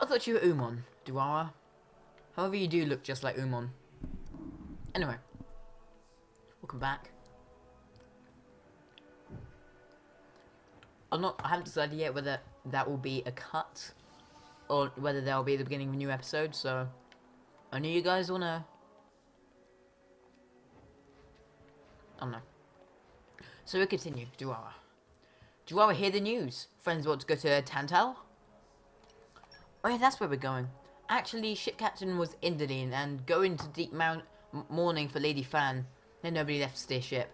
I thought you were Umon, Duara. However, you do look just like Umon. Anyway, welcome back. I haven't decided yet whether that will be a cut or whether that will be the beginning of a new episode. So I know you guys wanna. I don't know. So we continue. Duara. Duara, hear the news. Friends want to go to Tantal. Oh yeah, that's where we're going. Actually, ship captain was Indolene and going to deep mourning for Lady Fan. Then nobody left to steer ship.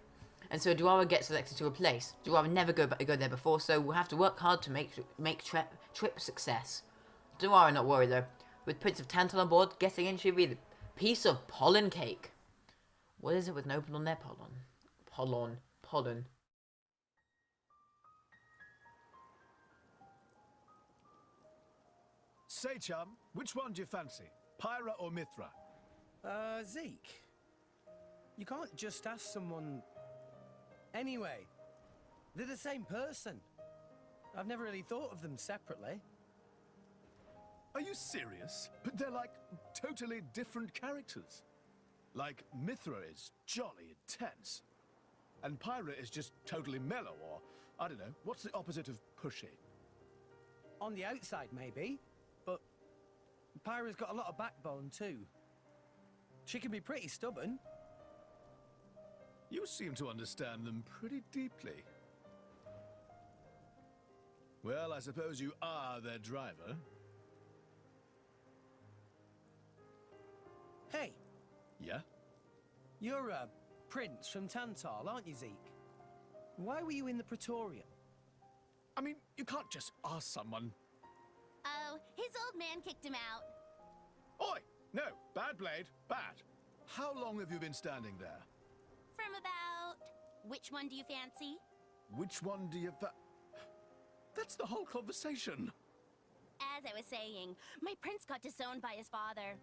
And so Duara gets selected to replace. Duara never go there before, so we'll have to work hard to make trip success. Duara not worried though. With Prince of Tantal on board, getting in should be the piece of pollen cake. What is it with no pollen there? Pollen. Say, chum, which one do you fancy? Pyra or Mithra? Zeke. You can't just ask someone... Anyway, they're the same person. I've never really thought of them separately. Are you serious? But they're like totally different characters. Like, Mithra is jolly intense. And Pyra is just totally mellow, or, I don't know, what's the opposite of pushy? On the outside, maybe. But Pyra's got a lot of backbone, too. She can be pretty stubborn. You seem to understand them pretty deeply. Well, I suppose you are their driver. Hey, Yeah? you're a prince from Tantal, aren't you, Zeke? Why were you in the Praetorium? I mean, you can't just ask someone. Oh, his old man kicked him out. Oi! No, bad blade, bad. How long have you been standing there? From about... Which one do you fancy? Which one do you That's the whole conversation. As I was saying, my prince got disowned by his father.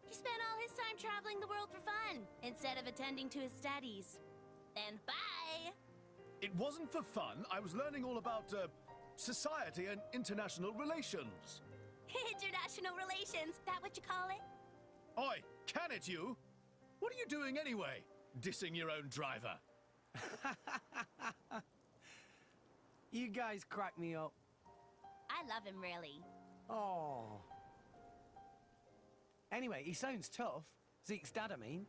He spent all his time traveling the world for fun, instead of attending to his studies. Then bye! It wasn't for fun. I was learning all about, society and international relations. International relations, that what you call it? Oi, can it you? What are you doing anyway? Dissing your own driver. You guys crack me up. I love him, really. Oh. Anyway, he sounds tough. Zeke's dad, I mean.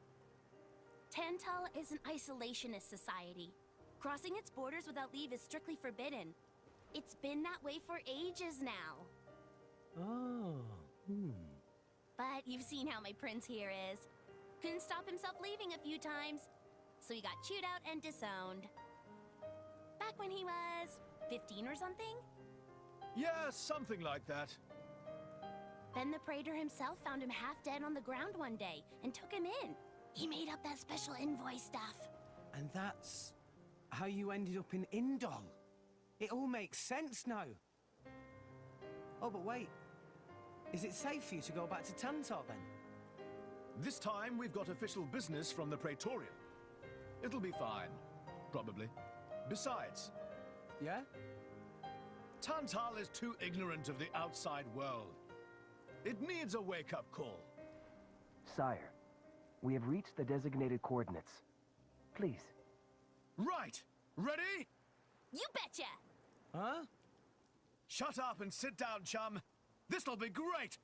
Tantal is an isolationist society. Crossing its borders without leave is strictly forbidden. It's been that way for ages now. Oh. But you've seen how my prince here is. Couldn't stop himself leaving a few times, so he got chewed out and disowned. Back when he was 15 or something? Yeah, something like that. Then the Praetor himself found him half dead on the ground one day and took him in. He made up that special envoy stuff. And that's how you ended up in Indol. It all makes sense now. Oh, but wait. Is it safe for you to go back to Tantar then? This time we've got official business from the Praetorium. It'll be fine. Probably. Besides, Yeah? Tantal is too ignorant of the outside world. It needs a wake-up call. Sire, we have reached the designated coordinates. Please. Right! Ready? You betcha! Huh? Shut up and sit down, chum. This'll be great!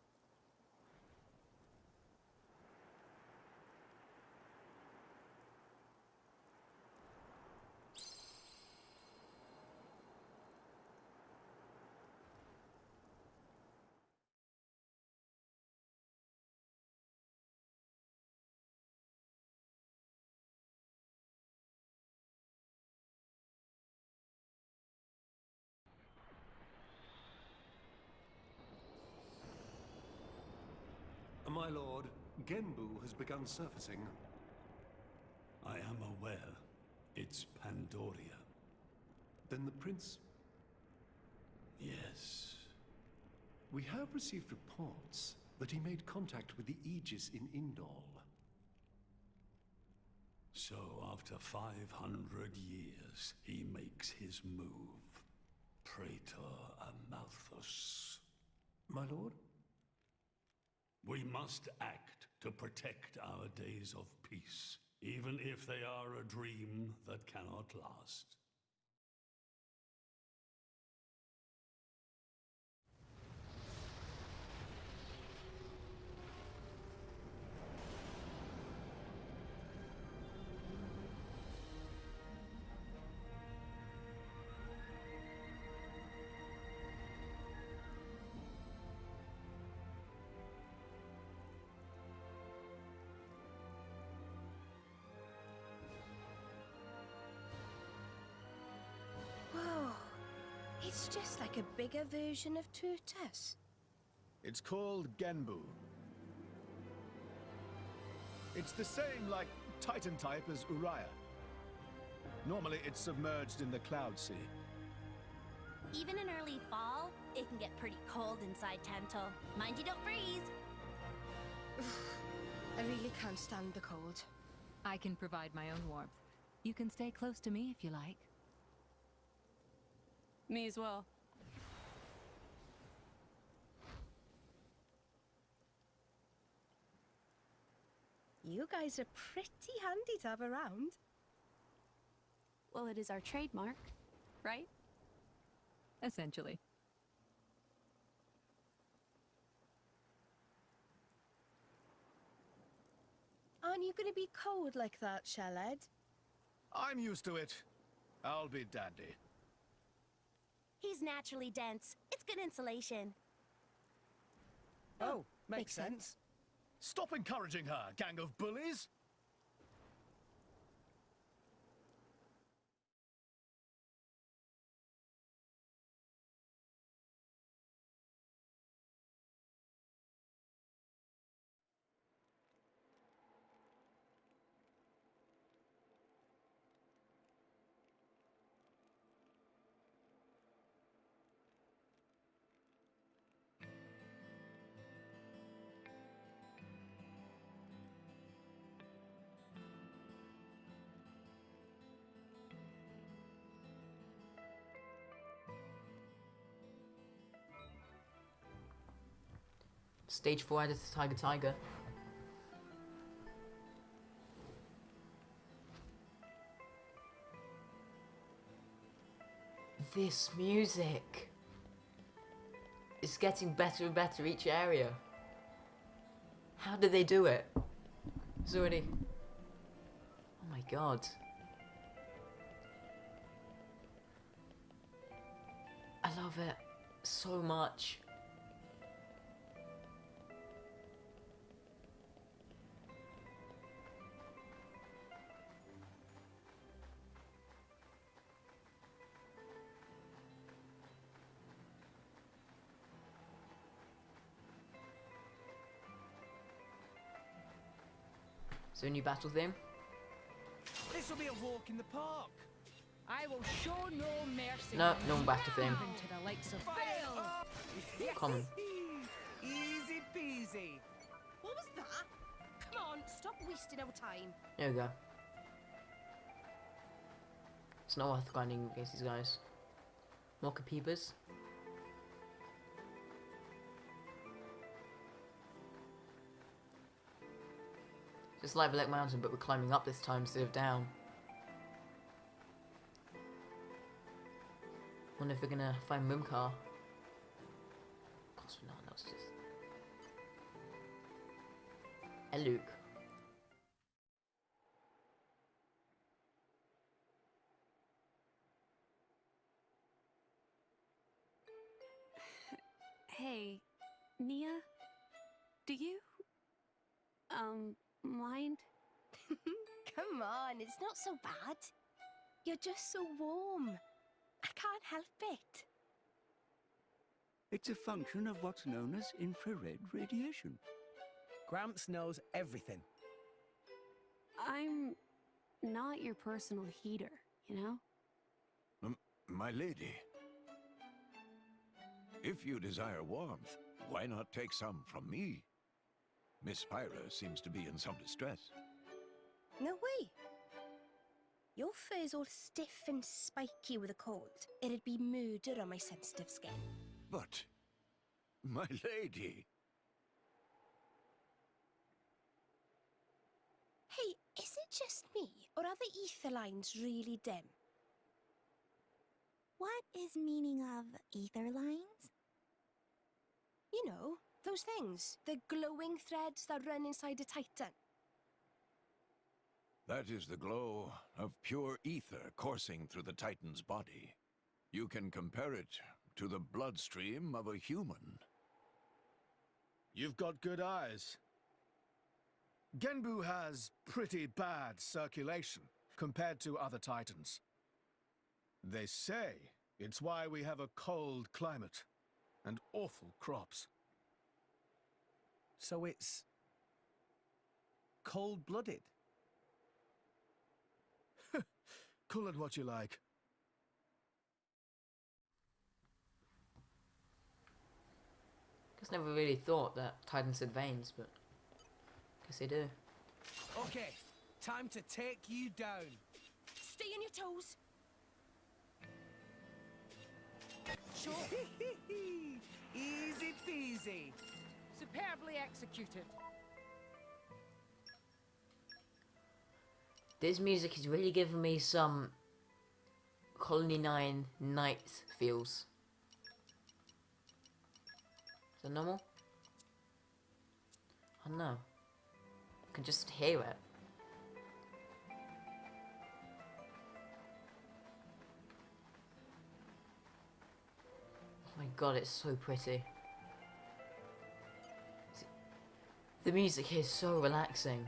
My lord, Genbu has begun surfacing. I am aware. It's Pandoria. Then the prince... Yes. We have received reports that he made contact with the Aegis in Indol. So after 500 years, he makes his move. Praetor Amalthus. My lord? We must act to protect our days of peace, even if they are a dream that cannot last. Whoa. It's just like a bigger version of Turtus. It's called Genbu. It's the same, like, Titan type as Uriah. Normally, it's submerged in the Cloud Sea. Even in early fall, it can get pretty cold inside Tantal. Mind you don't freeze. I really can't stand the cold. I can provide my own warmth. You can stay close to me if you like. Me as well. You guys are pretty handy to have around. Well, it is our trademark, right? Essentially. Aren't you going to be cold like that, Shellhead? I'm used to it. I'll be dandy. He's naturally dense. It's good insulation. Oh, makes makes sense. Stop encouraging her, gang of bullies! Stage 4 added to Tiger Tiger. This music is getting better and better each area. How did they do it? It's already... Oh my god. I love it so much. So, new battle theme? This will be a walk in the park. I will show no mercy. No, no battle theme. Even to the likes of Bill. Common. Easy peasy. What was that? Come on, stop wasting our time. There we go. It's not worth grinding against these guys. More Capybas. Just like Black Mountain, but we're climbing up this time instead of down. Wonder if we're gonna find Mumcar. Of course we're not, that was just... Hey Luke. Hey, Nia, do you, mind? Come on, it's not so bad. You're just so warm. I can't help it. It's a function of what's known as infrared radiation. Gramps knows everything. I'm not your personal heater, you know? My lady, if you desire warmth, why not take some from me? Miss Pyra seems to be in some distress. No way. Your fur's all stiff and spiky with a cold. It'd be murder on my sensitive skin. But My lady. Hey, is it just me, or are the ether lines really dim? What is meaning of ether lines? You know, those things. The glowing threads that run inside a titan. That is the glow of pure ether coursing through the Titan's body. You can compare it to the bloodstream of a human. You've got good eyes. Genbu has pretty bad circulation compared to other titans. They say it's why we have a cold climate and awful crops. So it's cold-blooded. Call it what you like. Guess never really thought that Titans had veins, but guess they do. Okay, time to take you down. Stay on your toes. Sure. Easy peasy. Superbly executed. This music is really giving me some Colony 9 night feels. Is that normal? I don't know. I can just hear it. Oh my god, it's so pretty. The music here is so relaxing.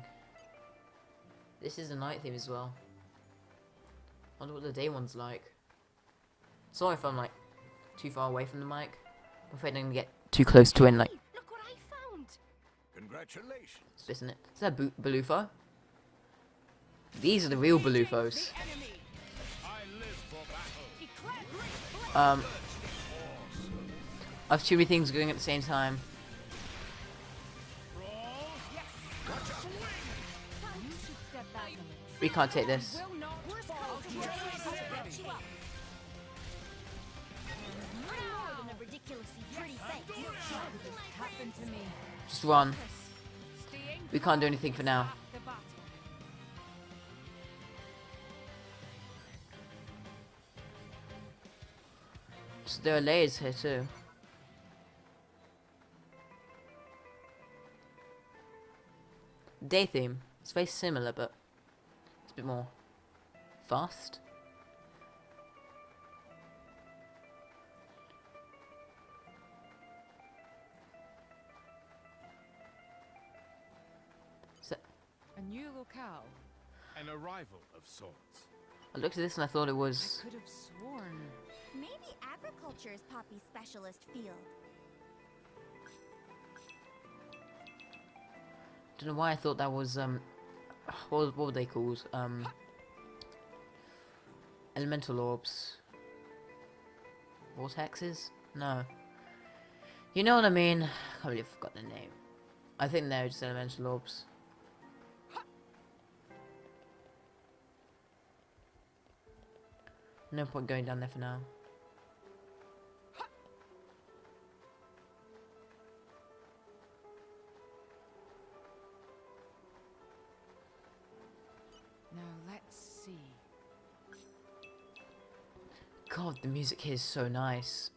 This is the night theme as well. I wonder what the day one's like. Sorry if I'm like too far away from the mic. I'm afraid I'm gonna get too close to it and like. Look what I found. Congratulations. Isn't it? Is that Balufo? These are the real Balufos. I have too many things going at the same time. We can't take this. Just run. We can't do anything for now. So there are layers here too. Day theme. It's very similar, but it's a bit more fast. A new locale. An arrival of sorts. I looked at this and I thought it was. I could have sworn. Maybe agriculture is Poppy's specialist field. Don't know why I thought that was what were they called? Elemental orbs. Vortexes? No. You know what I mean? I can't believe I forgot the name. I think they're just elemental orbs. No point going down there for now. Now let's see. God, the music here is so nice.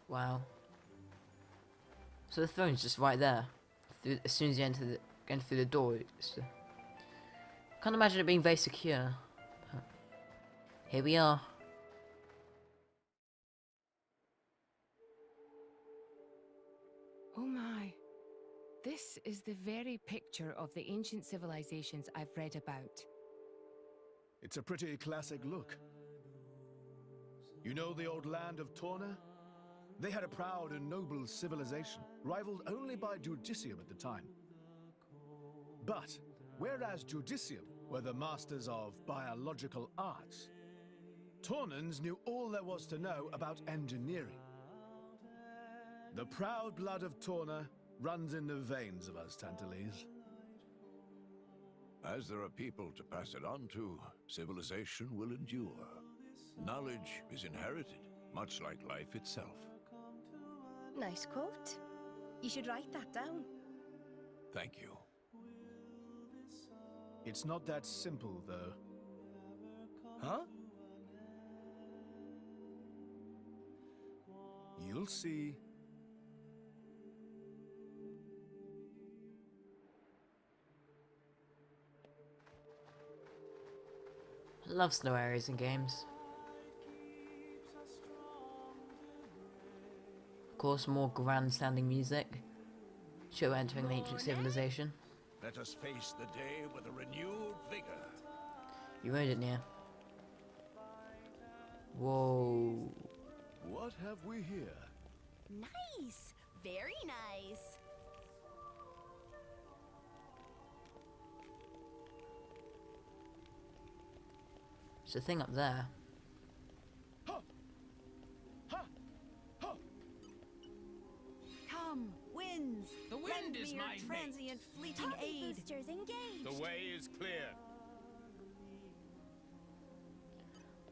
Wow. So the throne's just right there. As soon as you enter through the door, can't imagine it being very secure. But here we are. Oh my. This is the very picture of the ancient civilizations I've read about. It's a pretty classic look. You know the old land of Torna? They had a proud and noble civilization, rivaled only by Judicium at the time. But, whereas Judicium were the masters of biological arts, Tornans knew all there was to know about engineering. The proud blood of Torna runs in the veins of us Tantalese. As there are people to pass it on to, civilization will endure. Knowledge is inherited, much like life itself. Nice quote. You should write that down. Thank you. It's not that simple, though. Huh? You'll see. I love snow areas in games. Of course, more grand sounding music. Show entering an ancient civilization. Let us face the day with a renewed vigor. You wrote it, Nia. Whoa. What have we here? Nice! Very nice! There's a thing up there. Come, winds! The wind Lend is me your my mate. transient fleeting Target aid. boosters engaged! The way is clear.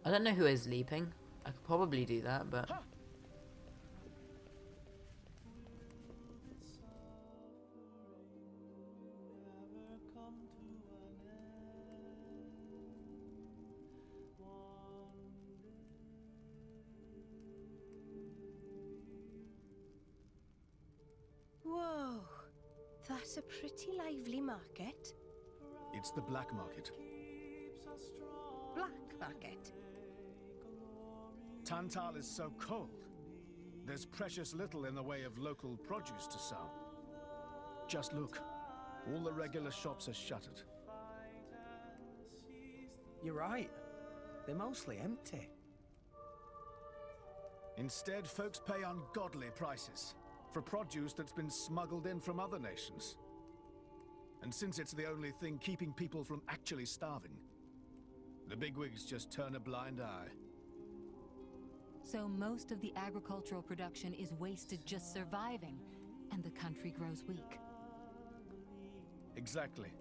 I don't know who is leaping. I could probably do that, but... Whoa, that's a pretty lively market. It's the black market. Black market. Tantal is so cold. There's precious little in the way of local produce to sell. Just look. All the regular shops are shuttered. You're right. They're mostly empty. Instead, folks pay ungodly prices for produce that's been smuggled in from other nations. And since it's the only thing keeping people from actually starving, the bigwigs just turn a blind eye. So most of the agricultural production is wasted just surviving, and the country grows weak. Exactly.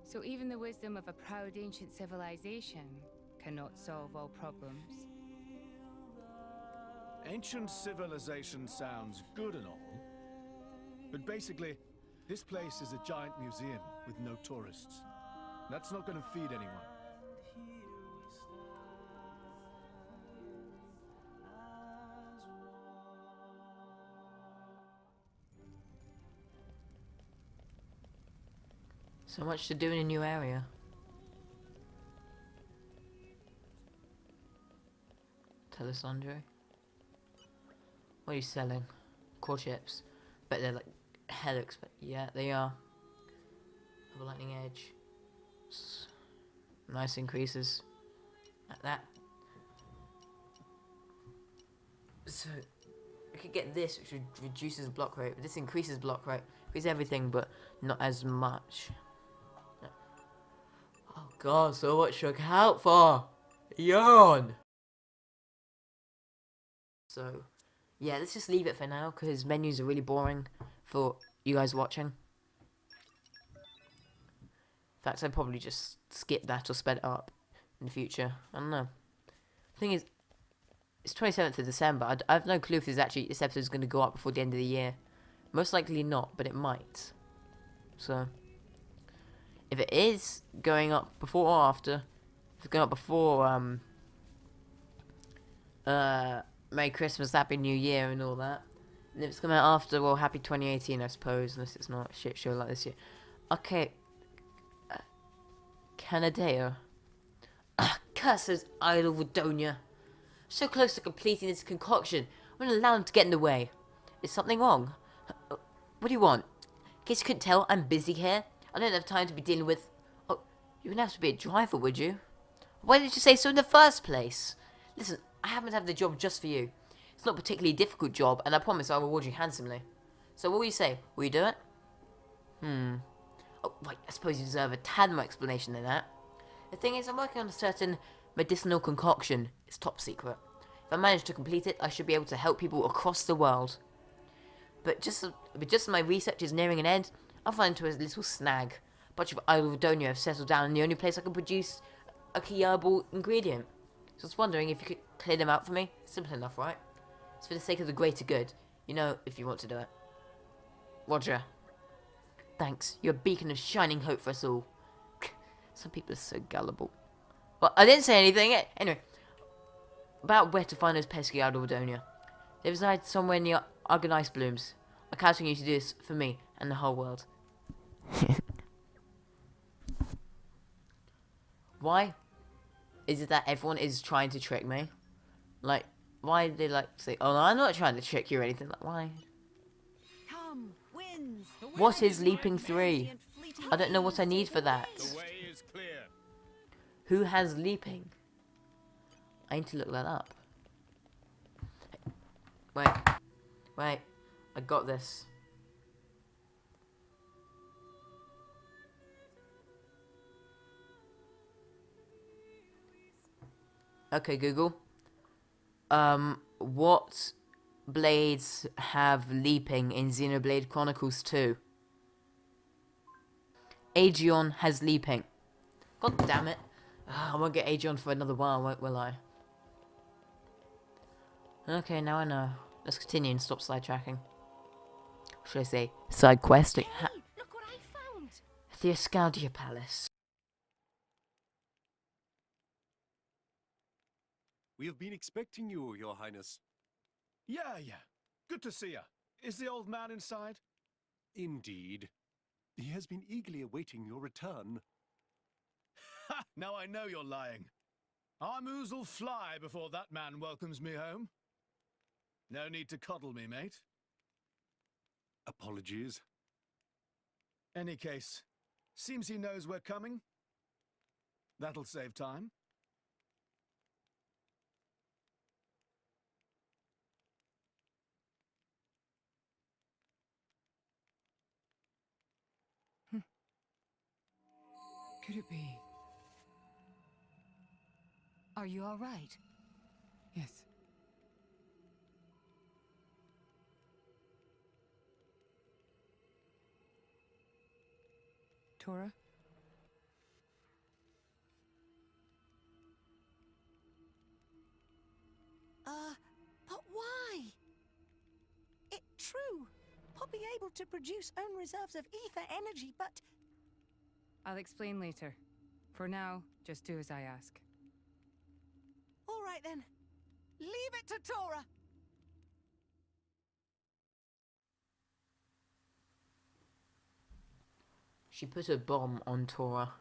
So even the wisdom of a proud ancient civilization cannot solve all problems. Ancient civilization sounds good and all, but basically, this place is a giant museum with no tourists. That's not going to feed anyone. So much to do in a new area. Telesandro. What are you selling? Core chips. Bet they're like hell expensive. Yeah, they are. Have a lightning edge. Nice increases. Like that. So, we could get this, which reduces block rate. But this increases block rate. Increases everything, but not as much. Oh god, so much to account for! Yawn! So, yeah, let's just leave it for now, because menus are really boring for you guys watching. In fact, I'd probably just skip that or sped it up in the future. I don't know. The thing is, it's 27th of December. I have no clue if this episode is going to go up before the end of the year. Most likely not, but it might. So, if it is going up before or after, if it's going up before, Merry Christmas, Happy New Year and all that. And if it's coming out after, well, Happy 2018, I suppose, unless it's not a shit show like this year. Okay. Canadeo. Curse those idle Wadonia. So close to completing this concoction. I'm gonna allow them to get in the way. Is something wrong? What do you want? In case you couldn't tell, I'm busy here. I don't have time to be dealing with... Oh, you wouldn't have to be a driver, would you? Why did you say so in the first place? Listen, I happen to have the job just for you. It's not a particularly difficult job, and I promise I'll reward you handsomely. So what will you say? Will you do it? Oh, right, I suppose you deserve a tad more explanation than that. The thing is, I'm working on a certain medicinal concoction. It's top secret. If I manage to complete it, I should be able to help people across the world. But just as my research is nearing an end, I'll find into a little snag. A bunch of Idodonia have settled down in the only place I can produce a key herbal ingredient. So I was wondering if you could clear them out for me. Simple enough, right? It's for the sake of the greater good. You know, if you want to do it. Roger. Thanks. You're a beacon of shining hope for us all. Some people are so gullible. Well, I didn't say anything. Anyway. About where to find those pesky Idodonia. They reside somewhere near Argon Ice Blooms. I'm counting you to do this for me and the whole world. Why is it that everyone is trying to trick me? Like, why do they like say, oh no, I'm not trying to trick you or anything. Like, why? Come, winds. What is Leaping 3? I don't know what I need for that. The way is clear. Who has Leaping? I need to look that up. Wait. Wait. I got this. Okay, Google. What blades have Leaping in Xenoblade Chronicles 2? Aegeon has Leaping. God damn it. I won't get Aegeon for another while, will I? Okay, now I know. Let's continue and stop sidetracking. Should I say side questing? Hey, look what I found. The Ascaldia Palace. We have been expecting you, Your Highness. Yeah. Good to see you. Is the old man inside? Indeed. He has been eagerly awaiting your return. Ha! Now I know you're lying. Our moves will fly before that man welcomes me home. No need to coddle me, mate. Apologies. Any case, seems he knows we're coming. That'll save time. Could it be? Are you all right? Yes. Tora? But why? It's true. Poppy able to produce own reserves of ether energy, but... I'll explain later. For now, just do as I ask. All right then. Leave it to Tora. She put a bomb on Tora.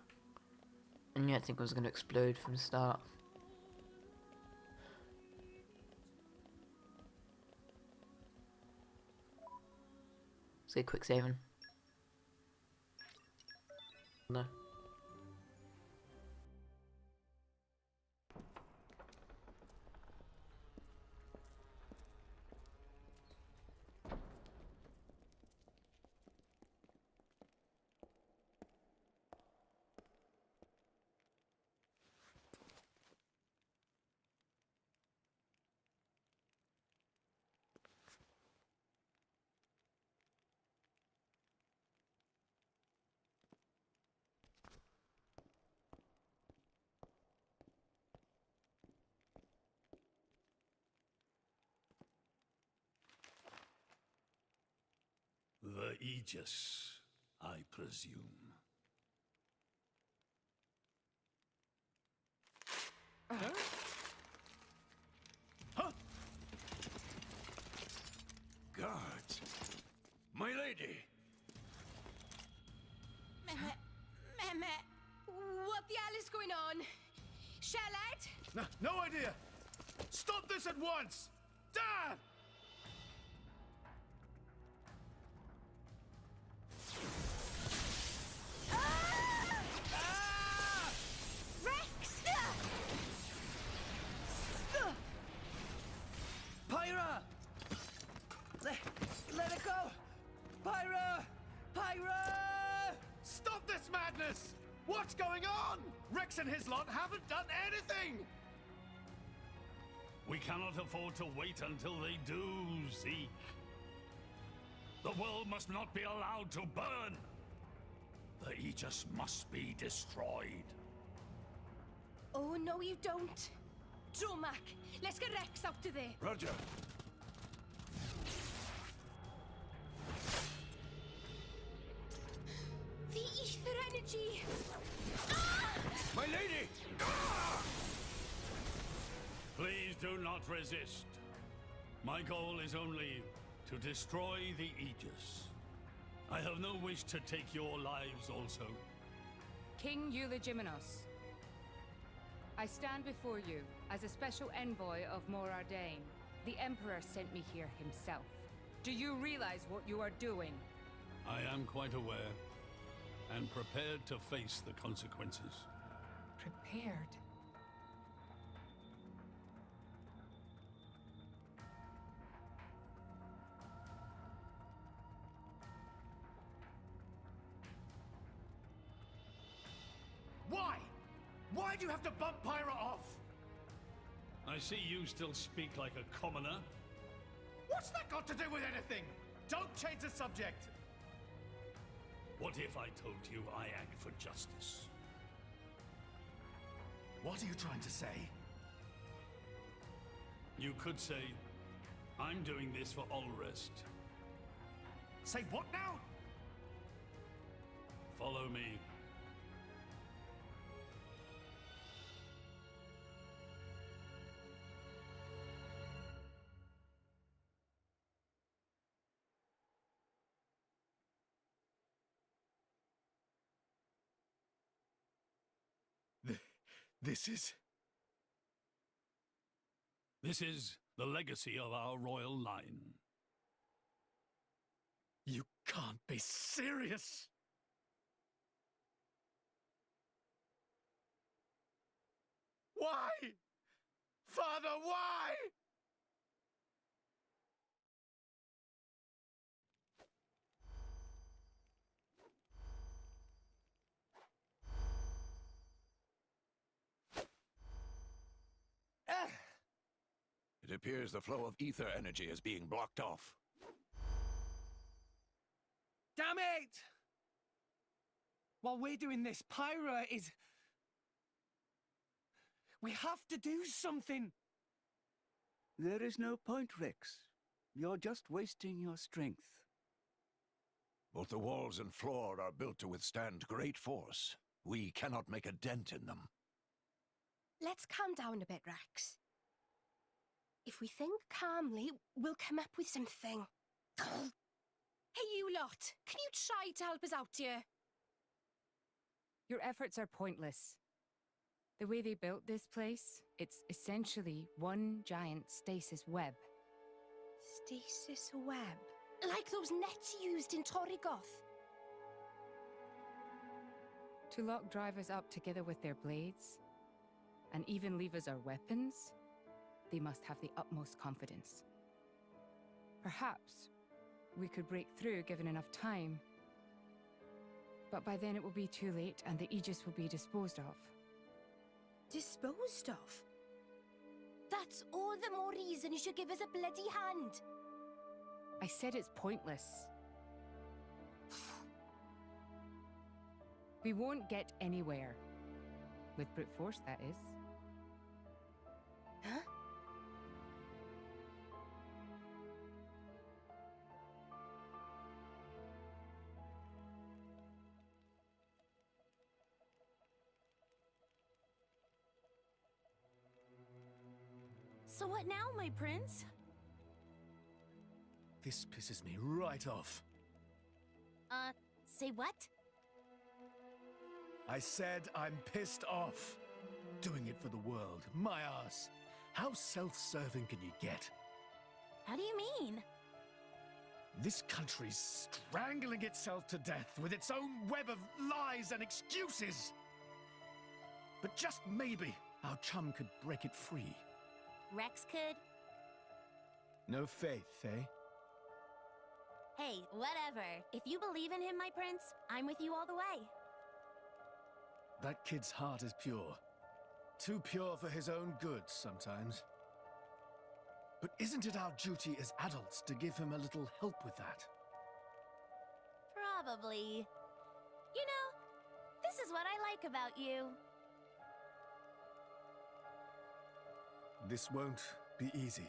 And you think it was going to explode from the start. Let's get quick saving. No. The Aegis, I presume. Huh? Guards! My lady! Mehmet, what the hell is going on? Charlotte? No idea! Stop this at once! Dad! Rex! Pyra! madness! What's going on? Rex and his lot haven't done anything! We cannot afford to wait until they do, Zeke. The world must not be allowed to burn. The Aegis must be destroyed. Oh, no, you don't. Dromac, let's get Rex out of there. Roger. The ether energy. My lady! Please do not resist. My goal is only to destroy the Aegis. I have no wish to take your lives also. King Eulogimenos, I stand before you as a special envoy of Morardain. The Emperor sent me here himself. Do you realize what you are doing? I am quite aware, and prepared to face the consequences. Prepared? Why? Why do you have to bump Pyra off? I see you still speak like a commoner. What's that got to do with anything? Don't change the subject. What if I told you I act for justice? What are you trying to say? You could say, I'm doing this for Ulrest. Say what now? Follow me. This is the legacy of our royal line. You can't be serious! Why? Father, why? It appears the flow of ether energy is being blocked off. Damn it! While we're doing this, Pyra is... We have to do something! There is no point, Rex. You're just wasting your strength. Both the walls and floor are built to withstand great force. We cannot make a dent in them. Let's calm down a bit, Rex. If we think calmly, we'll come up with something. Hey, you lot! Can you try to help us out here? Your efforts are pointless. The way they built this place, it's essentially one giant stasis web. Stasis web? Like those nets used in Torrigoth? To lock drivers up together with their blades, and even leave us our weapons, they must have the utmost confidence. Perhaps we could break through given enough time. But by then it will be too late and the Aegis will be disposed of. Disposed of? That's all the more reason you should give us a bloody hand. I said it's pointless. We won't get anywhere. With brute force, that is. Huh? So what now, my prince? This pisses me right off. Say what? I said I'm pissed off. Doing it for the world. My ass. How self-serving can you get? How do you mean? This country's strangling itself to death with its own web of lies and excuses. But just maybe our chum could break it free. Rex could? No faith, eh? Hey, whatever. If you believe in him, my prince, I'm with you all the way. That kid's heart is pure. Too pure for his own good sometimes. But isn't it our duty as adults to give him a little help with that? Probably. You know, this is what I like about you. This won't be easy.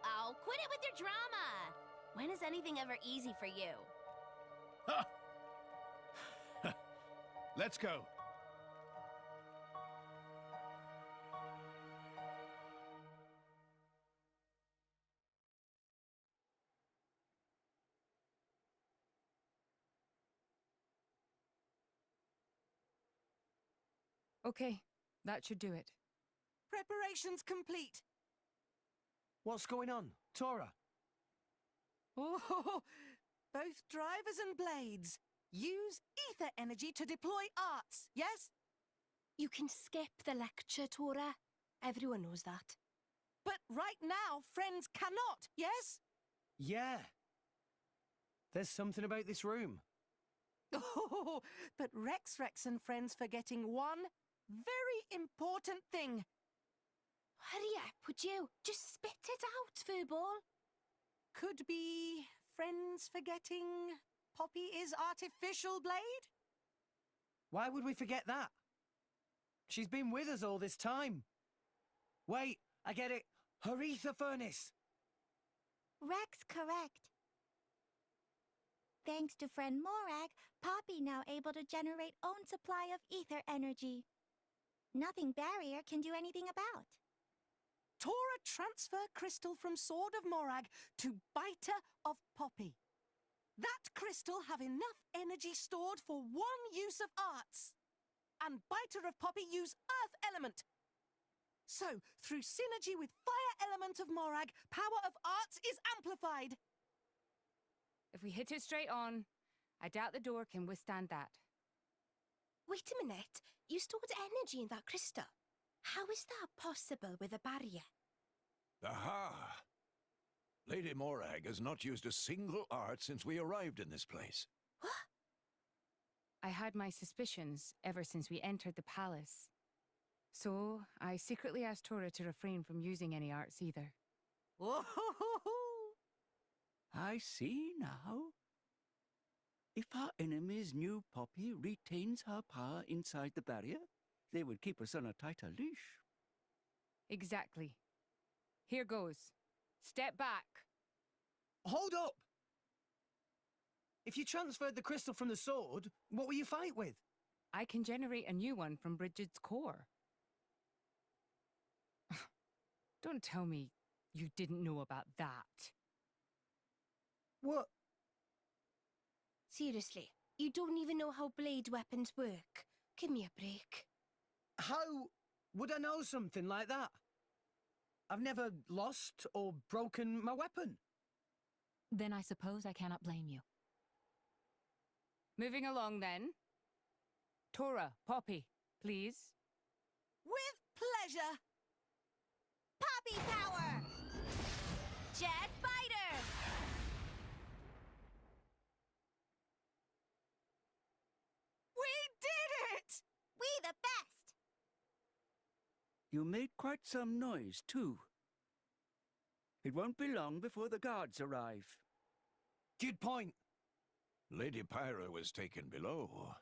Oh, quit it with your drama! When is anything ever easy for you? Ha! Let's go. Okay, that should do it. Preparations complete. What's going on, Tora? Oh, both drivers and blades. Use ether energy to deploy arts, yes? You can skip the lecture, Tora. Everyone knows that. But right now, friends cannot, yes? Yeah. There's something about this room. Oh, but Rex and friends forgetting one very important thing. Hurry up, would you? Just spit it out, Furball. Could be friends forgetting Poppy is artificial blade? Why would we forget that? She's been with us all this time. Wait, I get it. Her ether furnace. Rex correct. Thanks to friend Morag, Poppy now able to generate own supply of ether energy. Nothing barrier can do anything about. Tora transfer crystal from Sword of Morag to Biter of Poppy. That crystal have enough energy stored for one use of arts. And Biter of Poppy use Earth element. So, through synergy with Fire element of Morag, power of arts is amplified. If we hit it straight on, I doubt the door can withstand that. Wait a minute. You stored energy in that crystal. How is that possible with a barrier? Aha! Lady Morag has not used a single art since we arrived in this place. What? I had my suspicions ever since we entered the palace. So, I secretly asked Tora to refrain from using any arts either. Oh, I see now. If our enemies knew Poppy retains her power inside the barrier, they would keep us on a tighter leash. Exactly. Here goes. Step back. Hold up! If you transferred the crystal from the sword, what will you fight with? I can generate a new one from Bridget's core. Don't tell me you didn't know about that. What? Seriously, you don't even know how blade weapons work. Give me a break. How would I know something like that? I've never lost or broken my weapon. Then I suppose I cannot blame you. Moving along then. Tora, Poppy, please. With pleasure. Poppy power! Jet Biter! We did it! We the best! You made quite some noise, too. It won't be long before the guards arrive. Good point. Lady Pyra was taken below.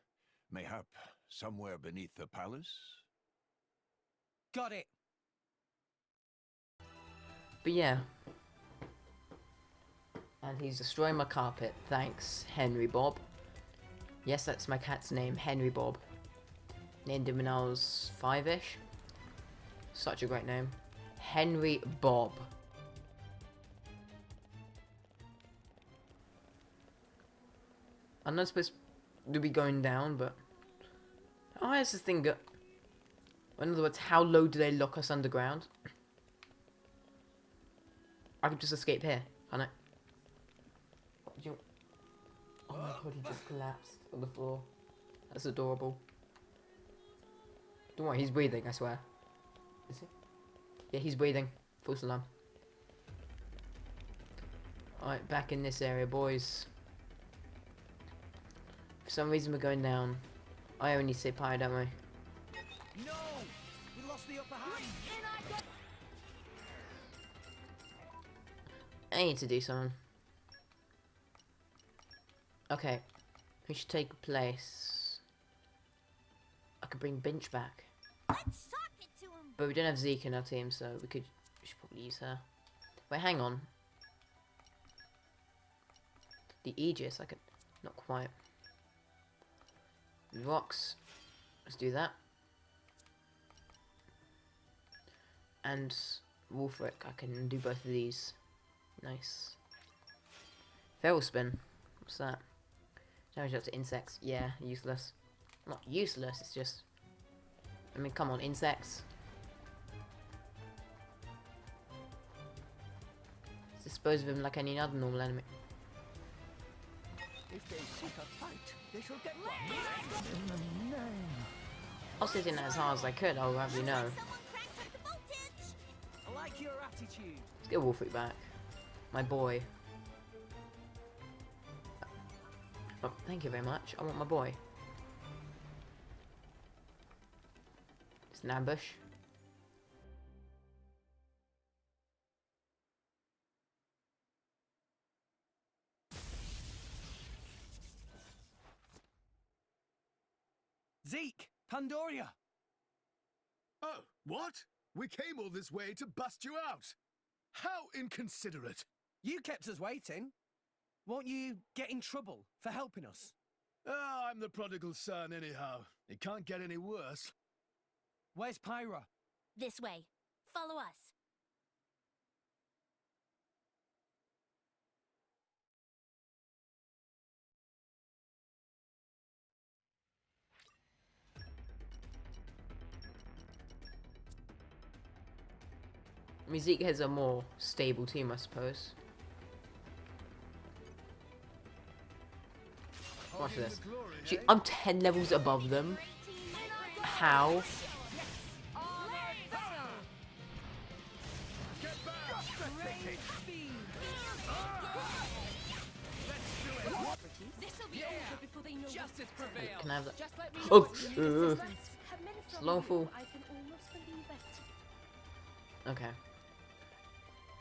Mayhap somewhere beneath the palace? Got it. But yeah. And he's destroying my carpet. Thanks, Henry Bob. Yes, that's my cat's name, Henry Bob. Named him when I was 5-ish. Such a great name. Henry Bob. I'm not supposed to be going down, but how high does this thing go? In other words, how low do they lock us underground? I could just escape here, can't I? Oh my god, he just collapsed on the floor. That's adorable. Don't worry, he's breathing, I swear. Is he? Yeah, he's breathing. Full salam. Alright, back in this area, boys. For some reason we're going down. I only say Pyre, don't we? No! We lost the upper hand! I need to do something. Okay. Who should take a place? I could bring Binch back. Let's sock it to him. But we don't have Zeke in our team, so we should probably use her. Wait, hang on. The Aegis, I could... Not quite. Rocks. Let's do that. And Wolfric, I can do both of these. Nice. Feral Spin. What's that? Damage up to insects. Yeah, useless. Not useless, it's just... I mean, come on, insects. Dispose of him like any other normal enemy. If they seek a fight, they shall get one. I was hitting that as hard as I could, I'll have you know. I like your attitude. Let's get Wolfric back. My boy. Oh, thank you very much. I want my boy. It's an ambush. Zeke! Pandoria! Oh, what? We came all this way to bust you out. How inconsiderate. You kept us waiting. Won't you get in trouble for helping us? Ah, I'm the prodigal son anyhow. It can't get any worse. Where's Pyra? This way. Follow us. I mean, Zeke has a more stable team, I suppose. Watch this. Gee, I'm 10 levels above them. How? Justice prevails. Can I have that? Oh! It's long fall. Okay.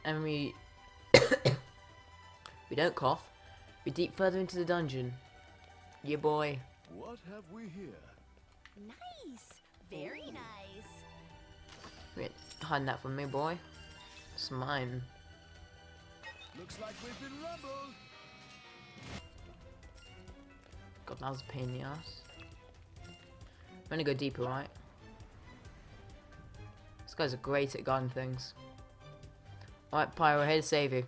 And we don't cough. We deep further into the dungeon. Yeah, boy. What have we here? Nice. Very nice. Wait, hide that from me, boy. It's mine. Looks like we've been rumbled. God, that was a pain in the ass. I'm gonna go deeper, right? These guys are great at guarding things. Alright, Pyro, here to save you.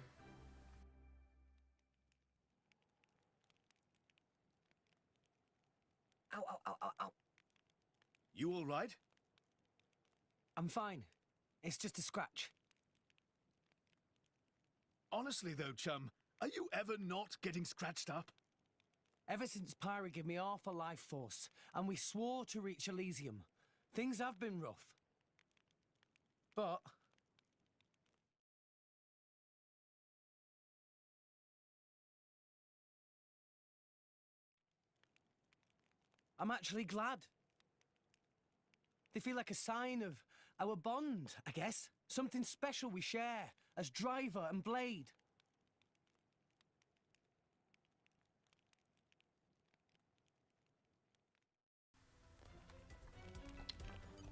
Ow, ow, ow, ow, ow. You all right? I'm fine. It's just a scratch. Honestly though, chum, are you ever not getting scratched up? Ever since Pyra gave me half a life force, and we swore to reach Elysium, things have been rough. But I'm actually glad. They feel like a sign of our bond, I guess. Something special we share as driver and blade.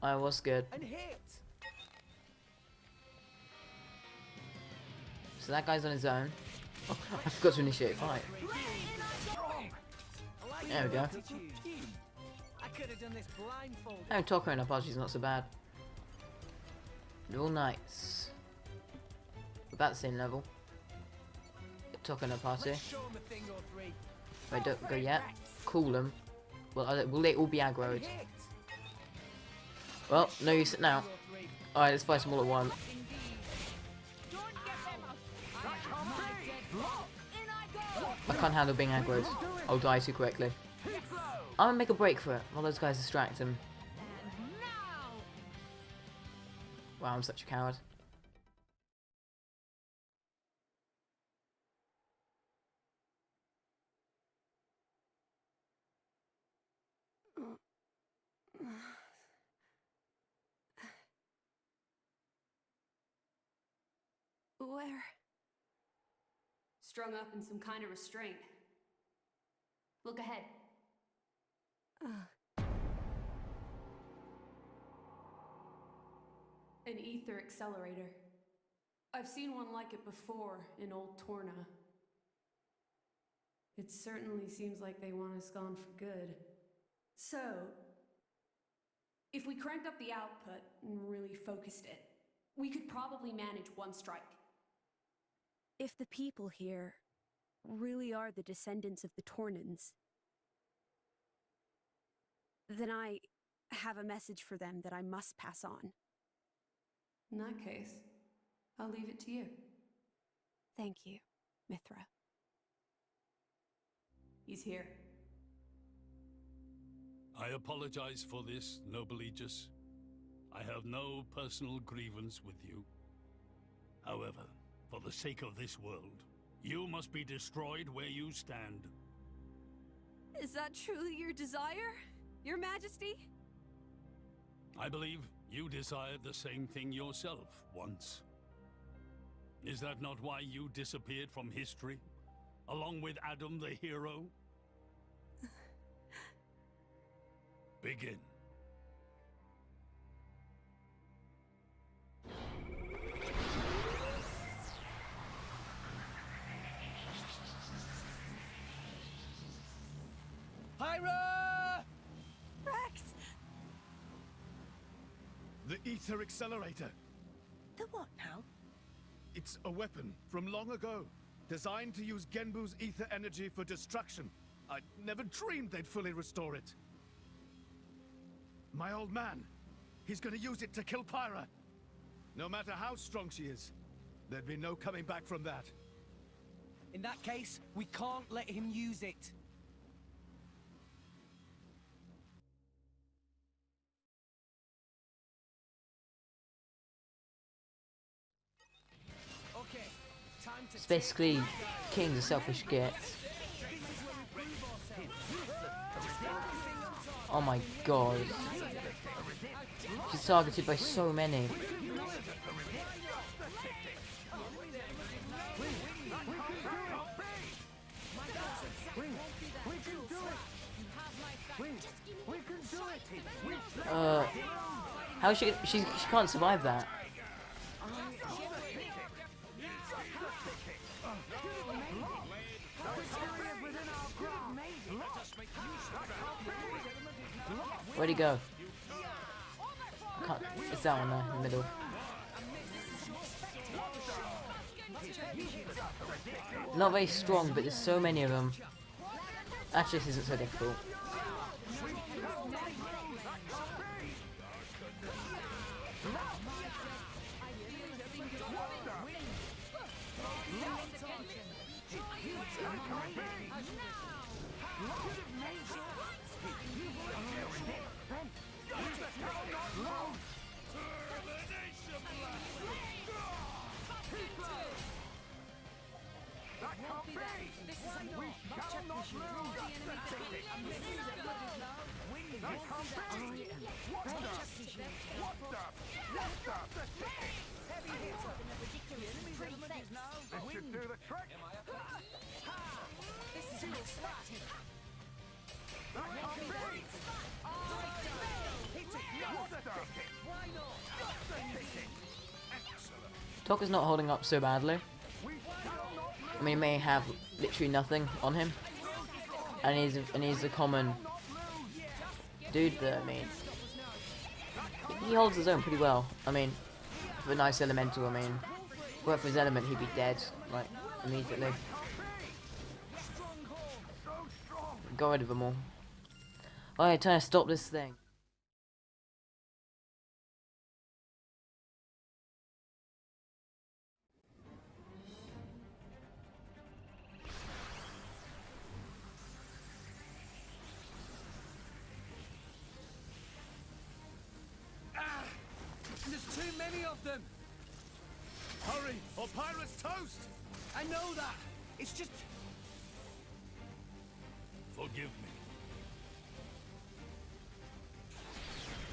I was good. And hit! So that guy's on his own. Oh, I forgot to initiate a fight. There we go. I could have done this blindfolded. Oh, Talker and Apology's not so bad. Dual Knights. About the same level. Talker and a party. Wait, don't go yet. Cool them. Well, will they all be aggroed? Well, no use now. Alright, let's fight them all at once. I can't handle being aggroed. I'll die too quickly. I'm gonna make a break for it while those guys distract him. Wow, I'm such a coward. Where? Strung up in some kind of restraint. Look ahead. An ether accelerator. I've seen one like it before in Old Torna. It certainly seems like they want us gone for good. So, if we cranked up the output and really focused it, we could probably manage one strike. If the people here really are the descendants of the Tornans, then I have a message for them that I must pass on. In that case, I'll leave it to you. Thank you, Mithra. He's here. I apologize for this, noble Aegis. I have no personal grievance with you. However, for the sake of this world, you must be destroyed where you stand. Is that truly your desire, Your Majesty? I believe you desired the same thing yourself once. Is that not why you disappeared from history, along with Adam the hero? Begin. Pyra! Rex! The ether accelerator. The what now? It's a weapon from long ago, designed to use Genbu's ether energy for destruction. I never dreamed they'd fully restore it. My old man, he's gonna use it to kill Pyra. No matter how strong she is, there'd be no coming back from that. In that case, we can't let him use it. Okay, time to It's basically King's a selfish git. Oh my god. She's targeted by so many. How is she can't survive that. Where'd he go? Can't, it's that one there, in the middle. Not very strong, but there's so many of them. Actually, this isn't so difficult. Tokka's not holding up so badly. I mean, he may have literally nothing on him, and he's a common dude. But I mean, he holds his own pretty well. I mean, for a nice elemental, I mean, were for his element, he'd be dead like immediately. Got rid of them all. Alright, time to stop this thing. There's too many of them! Hurry, or Pyra's toast! I know that! It's just... Forgive me.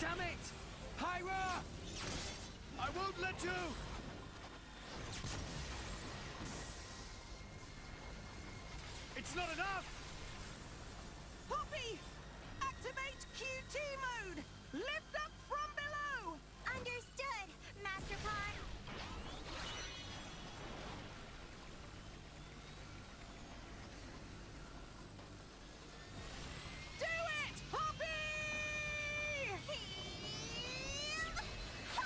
Damn it! Pyra! I won't let you! It's not enough! Poppy! Activate QT mode! Lift up from below! Understood, Master Pawn. Do it, Poppy! Ho!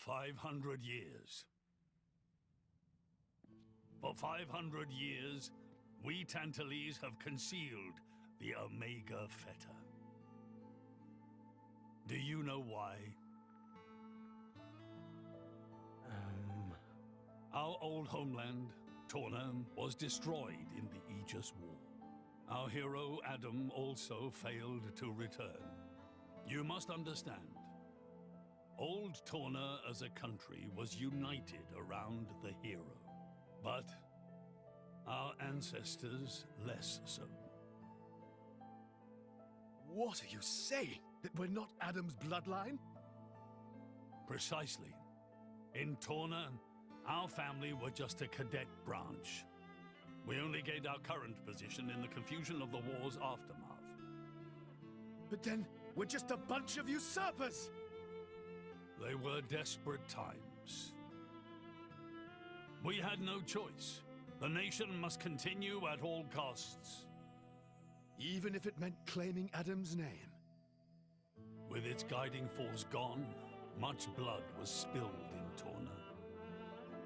500 years. For 500 years, we Tantalese have concealed the Omega Feta. Do you know why? Our old homeland, Torna, was destroyed in the Aegis War. Our hero, Adam, also failed to return. You must understand, old Torna as a country was united around the hero. But our ancestors less so. What are you saying? That we're not Adam's bloodline? Precisely. In Torna, our family were just a cadet branch. We only gained our current position in the confusion of the war's aftermath. But then, we're just a bunch of usurpers! They were desperate times. We had no choice. The nation must continue at all costs. Even if it meant claiming Adam's name? With its guiding force gone, much blood was spilled in Torna.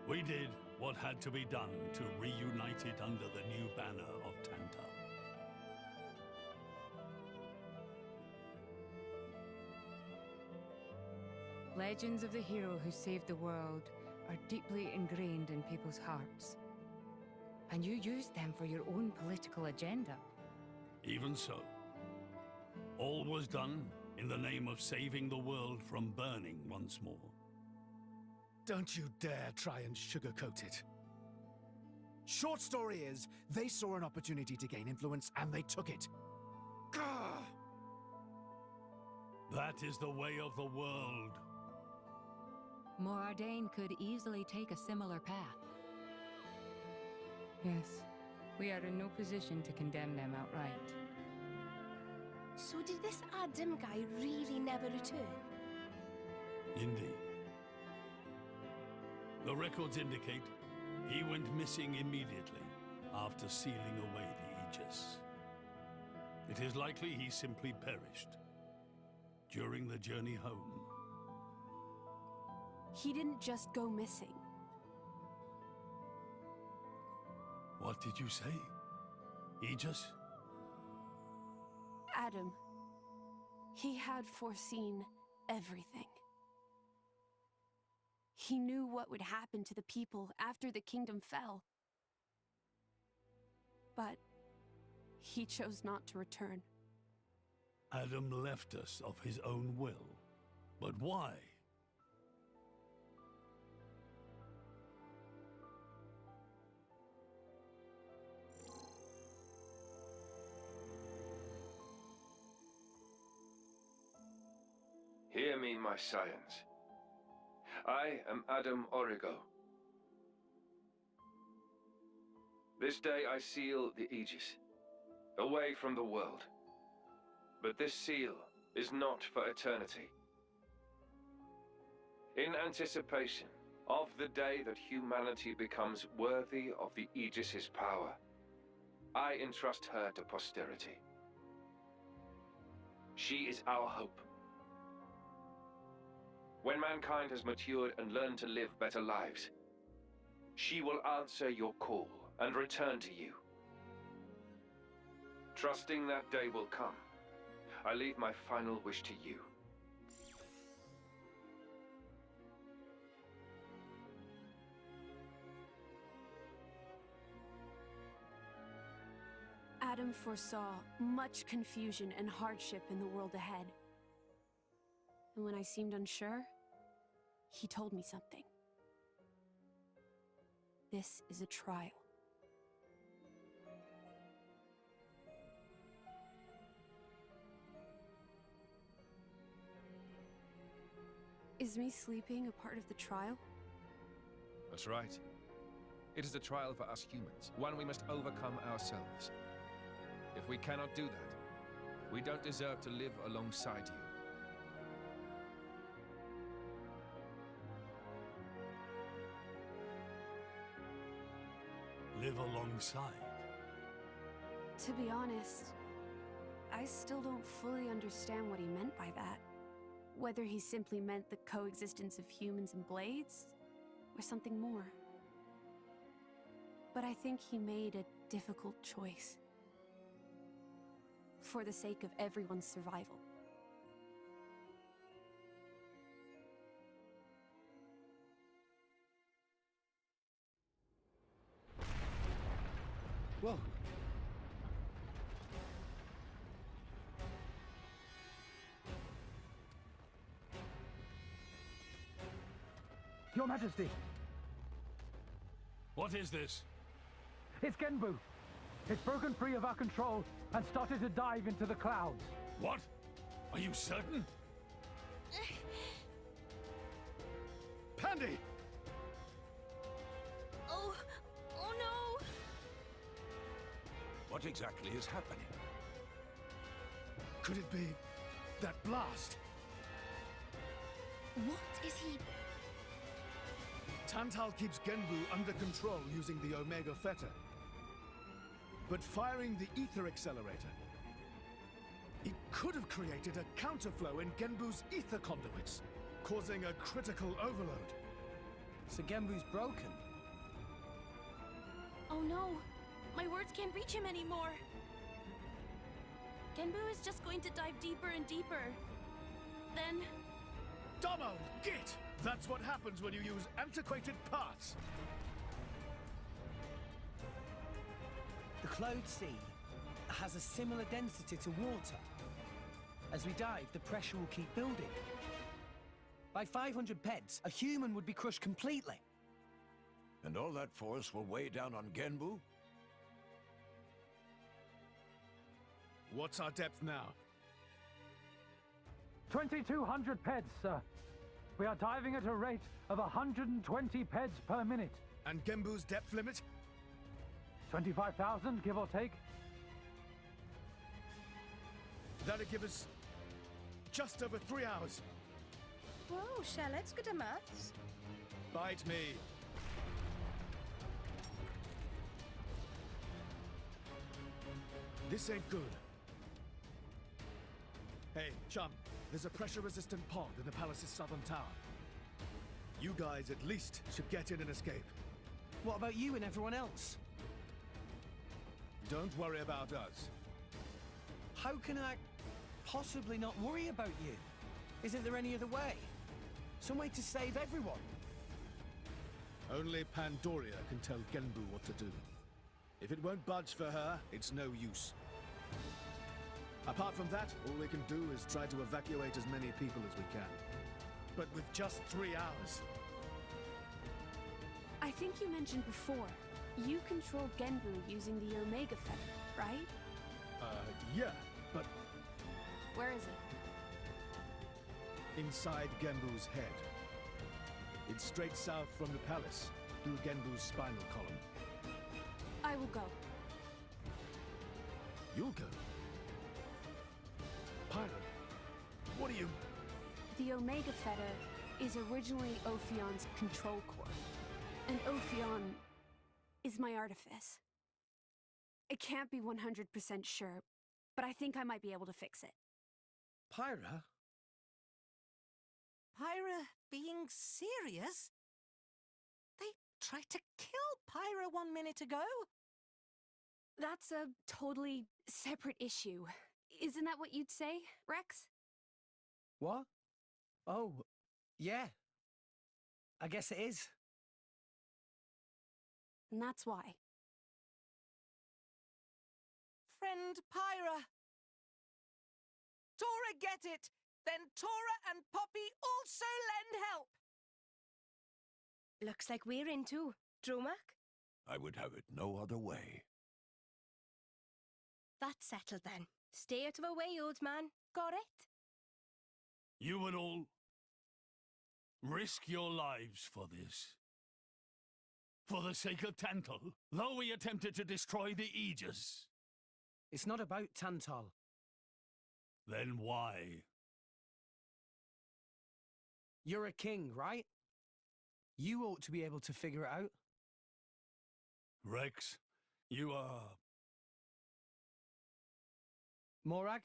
We did what had to be done to reunite it under the new banner of Tantal. Legends of the hero who saved the world are deeply ingrained in people's hearts. And you used them for your own political agenda. Even so, all was done in the name of saving the world from burning once more. Don't you dare try and sugarcoat it. Short story is, they saw an opportunity to gain influence and they took it. Gah! That is the way of the world. Morardain could easily take a similar path. Yes, we are in no position to condemn them outright. So did this Adam guy really never return? Indeed. The records indicate he went missing immediately after sealing away the Aegis. It is likely he simply perished during the journey home. He didn't just go missing. What did you say? Aegis? Adam. He had foreseen everything. He knew what would happen to the people after the kingdom fell. But he chose not to return. Adam left us of his own will. But why? Hear me, my scions. I am Adam Origo. This day I seal the Aegis, away from the world. But this seal is not for eternity. In anticipation of the day that humanity becomes worthy of the Aegis's power, I entrust her to posterity. She is our hope. when mankind has matured and learned to live better lives, she will answer your call and return to you. Trusting that day will come, I leave my final wish to you. Adam foresaw much confusion and hardship in the world ahead. And when I seemed unsure, he told me something. This is a trial. Is me sleeping a part of the trial? That's right. It is a trial for us humans, one we must overcome ourselves. If we cannot do that, we don't deserve to live alongside you. Live alongside? To be honest, I still don't fully understand what he meant by that. Whether he simply meant the coexistence of humans and blades, or something more. But I think he made a difficult choice. For the sake of everyone's survival. Whoa. Your Majesty! What is this? It's Genbu! It's broken free of our control and started to dive into the clouds. What? Are you certain? Pandy! Oh no! What exactly is happening? Could it be that blast? What is he? Tantal keeps Genbu under control using the Omega Fetter. But firing the ether accelerator, it could have created a counterflow in Genbu's ether conduits, causing a critical overload. So Genbu's broken? Oh no! My words can't reach him anymore! Genbu is just going to dive deeper and deeper. Then... Domo! Git! That's what happens when you use antiquated parts! The Cloud Sea has a similar density to water. As we dive, the pressure will keep building. By 500 peds, a human would be crushed completely. And all that force will weigh down on Genbu? What's our depth now? 2,200 peds, sir. We are diving at a rate of 120 peds per minute. And Genbu's depth limit? 25,000, give or take. That'll give us just over 3 hours. Whoa, Charlotte's good at maths. Bite me. This ain't good. Hey, chum, there's a pressure-resistant pod in the palace's southern tower. You guys at least should get in and escape. What about you and everyone else? Don't worry about us. How can I possibly not worry about you? Isn't there any other way? Some way to save everyone? Only Pandoria can tell Genbu what to do. If it won't budge for her, it's no use. Apart from that, all we can do is try to evacuate as many people as we can. But with just 3 hours. I think you mentioned before, you control Genbu using the Omega Fetter, right? Yeah, but Where is it? inside Genbu's head. It's straight south from the palace, through Genbu's spinal column. I will go. You'll go? Pirate, what are you... The Omega Fetter is originally Ophion's control core. And Ophion is my artifice. I can't be 100% sure, but I think I might be able to fix it. Pyra? Pyra being serious? They tried to kill Pyra 1 minute ago. That's a totally separate issue. Isn't that what you'd say, Rex? What? Oh, yeah. I guess it is. And that's why. Friend Pyra. Tora get it! Then Tora and Poppy also lend help! Looks like we're in too. Dromak? I would have it no other way. That's settled then. Stay out of our way, old man. Got it? You would all risk your lives for this. For the sake of Tantal, though we attempted to destroy the Aegis. It's not about Tantal. Then why? You're a king, right? You ought to be able to figure it out. Rex, you are... Morag?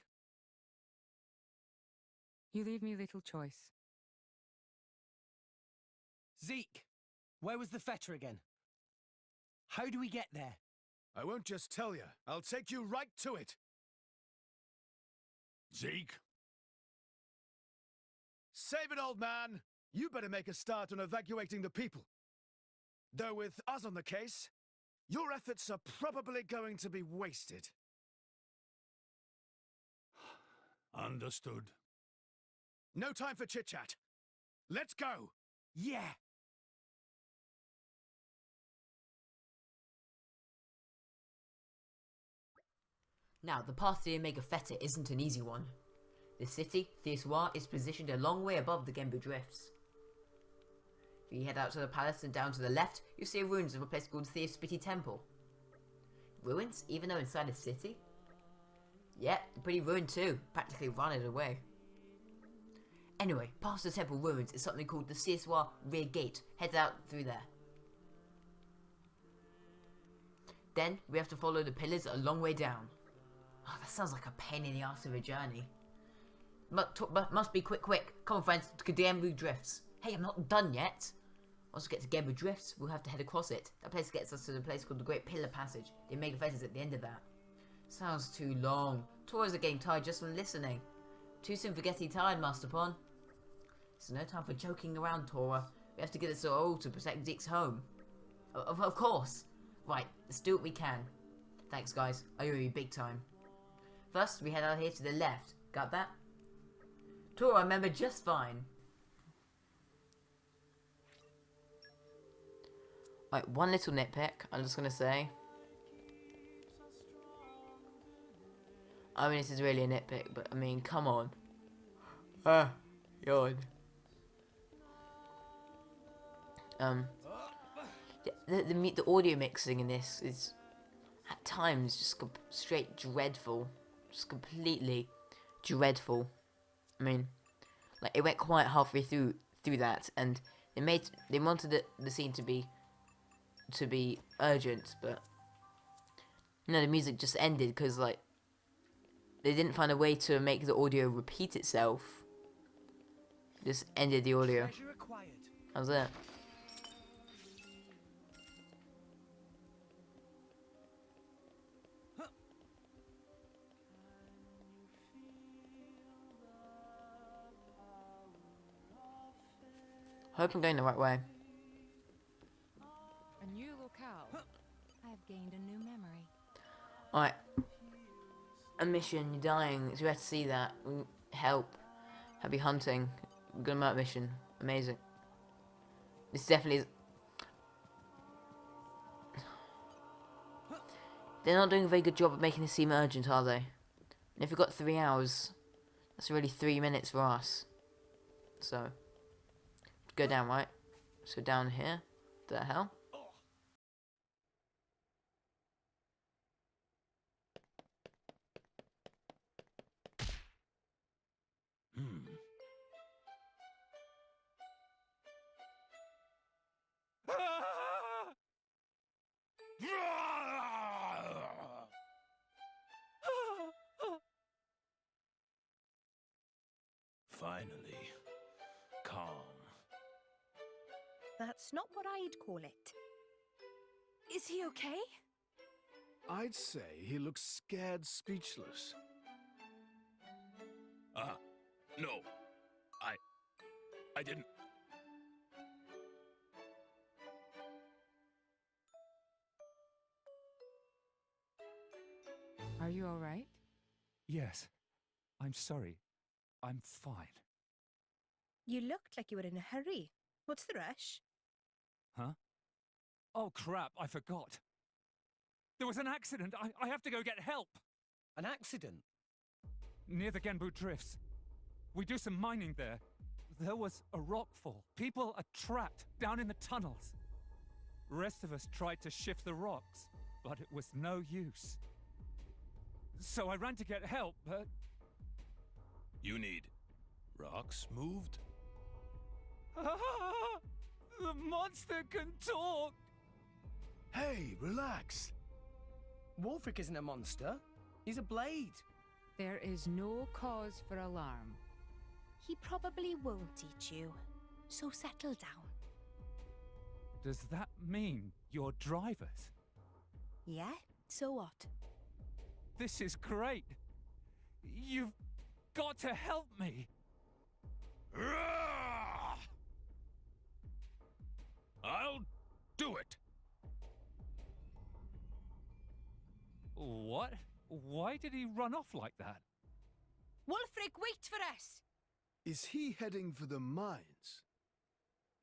You leave me little choice. Zeke, where was the fetter again? How do we get there? I won't just tell you. I'll take you right to it. Zeke? Save it, old man. You better make a start on evacuating the people. Though with us on the case, your efforts are probably going to be wasted. Understood. No time for chit-chat. Let's go! Yeah! Now, the path to the Omega Theta isn't an easy one. The city, Theoswar, is positioned a long way above the Gembu Drifts. If you head out to the palace and down to the left, you'll see ruins of a place called Theospiti Temple. Ruins, even though inside a city? Yeah, pretty ruined too, practically rotted away. Anyway, past the temple ruins is something called the Theoswar Rear Gate. Head out through there. Then, we have to follow the pillars a long way down. Oh, that sounds like a pain in the ass of a journey. But must be quick. Come on, friends, to Gembu Drifts. Hey, I'm not done yet. Once we get to Gembu Drifts, we'll have to head across it. That place gets us to the place called the Great Pillar Passage. The Omega Theta is at the end of that. Sounds too long. Toras are getting tired just from listening. Too soon for getting tired, Master Pon. There's no time for joking around, Tora. We have to get us all to protect Zeke's home. Of course. Right, let's do what we can. Thanks, guys. I owe you big time. First, we head out here to the left. Got that? Tora, I remember just fine. Right, one little nitpick, I'm just gonna say. I mean, this is really a nitpick, but I mean, come on. Yawn. The audio mixing in this is at times just straight dreadful, just completely dreadful. I mean, like it went quite halfway through that, and they wanted the scene to be urgent, but you know, the music just ended because like they didn't find a way to make the audio repeat itself. Just ended the audio. How's that? Hope I'm going the right way. A new locale. I've gained a new memory. Alright. A mission, you're dying. So we have to see that. Help. Happy hunting. Good amount mission. Amazing. This definitely is... They're not doing a very good job of making this seem urgent, are they? And if we've got 3 hours, that's really 3 minutes for us. So... Go down, right? So down here. The hell? Finally, calm. That's not what I'd call it. Is he okay? I'd say he looks scared speechless. No. I didn't. Are you all right? Yes. I'm sorry. I'm fine. You looked like you were in a hurry. What's the rush? Huh? Oh, crap, I forgot. There was an accident. I have to go get help. An accident? Near the Genbu Drifts. We do some mining there. There was a rockfall. People are trapped down in the tunnels. Rest of us tried to shift the rocks, but it was no use. So I ran to get help, but... You need rocks moved? The monster can talk! Hey, relax. Wolfric isn't a monster. He's a blade. There is no cause for alarm. He probably won't eat you. So settle down. Does that mean you're drivers? Yeah? So what? This is great. You've got to help me. I'll do it. What? Why did he run off like that? Wolfric, wait for us! Is he heading for the mines?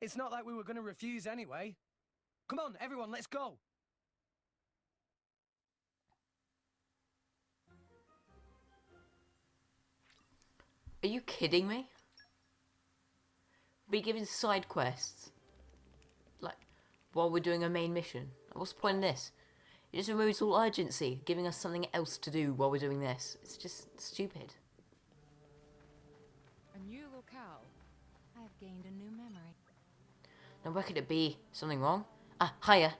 It's not like we were going to refuse anyway. Come on, everyone, let's go. Are you kidding me? Be given side quests, like, while we're doing a main mission. What's the point in this? It just removes all urgency, giving us something else to do while we're doing this. It's just stupid. A new locale. I've gained a new memory. Now where could it be? Something wrong? Ah, hiya. Have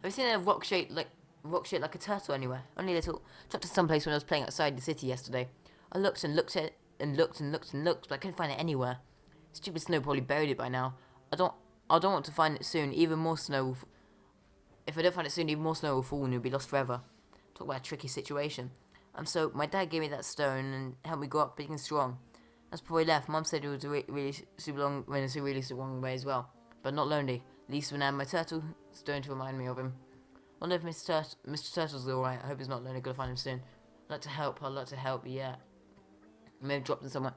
you seen a rock shaped like a turtle anywhere? Only a little. Dropped to someplace when I was playing outside the city yesterday. I looked and looked at it and looked and looked and looked, but I couldn't find it anywhere. Stupid snow probably buried it by now. I don't want to find it soon. Even more snow. If I don't find it soon, even more snow will fall and you'll be lost forever. Talk about a tricky situation. So my dad gave me that stone and helped me grow up big and strong. That's before he left. Mum said it was really super long, when it's a really super long way as well. But not lonely. At least when I had my turtle stone to remind me of him. I wonder if Mr. Turtle's alright. I hope he's not lonely. Gotta find him soon. I'd like to help. Yeah. I may have dropped him somewhere.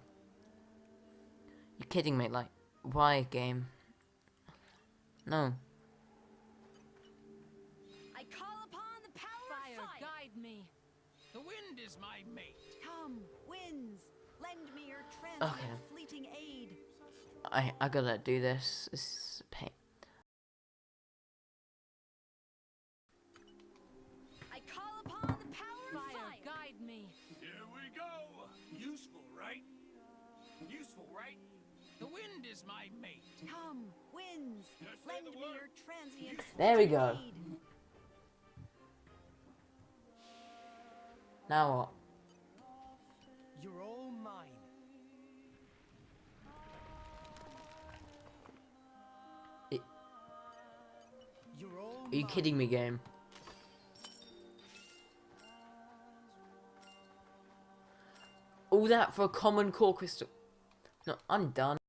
You're kidding me? Like, why, game? No. I call upon the power of fire. Guide me. The wind is my mate. Come, winds, lend me your transient fleeting aid. I gotta do this. This is a pain. I call upon the power of fire. Guide me. Here we go. Useful, right? Useful, right? The wind is my mate. Come, winds, lend me your transient There we fleeting go. aid. Now what? You're all mine. You're all Are you kidding me, game? All that for a common core crystal. No, I'm done.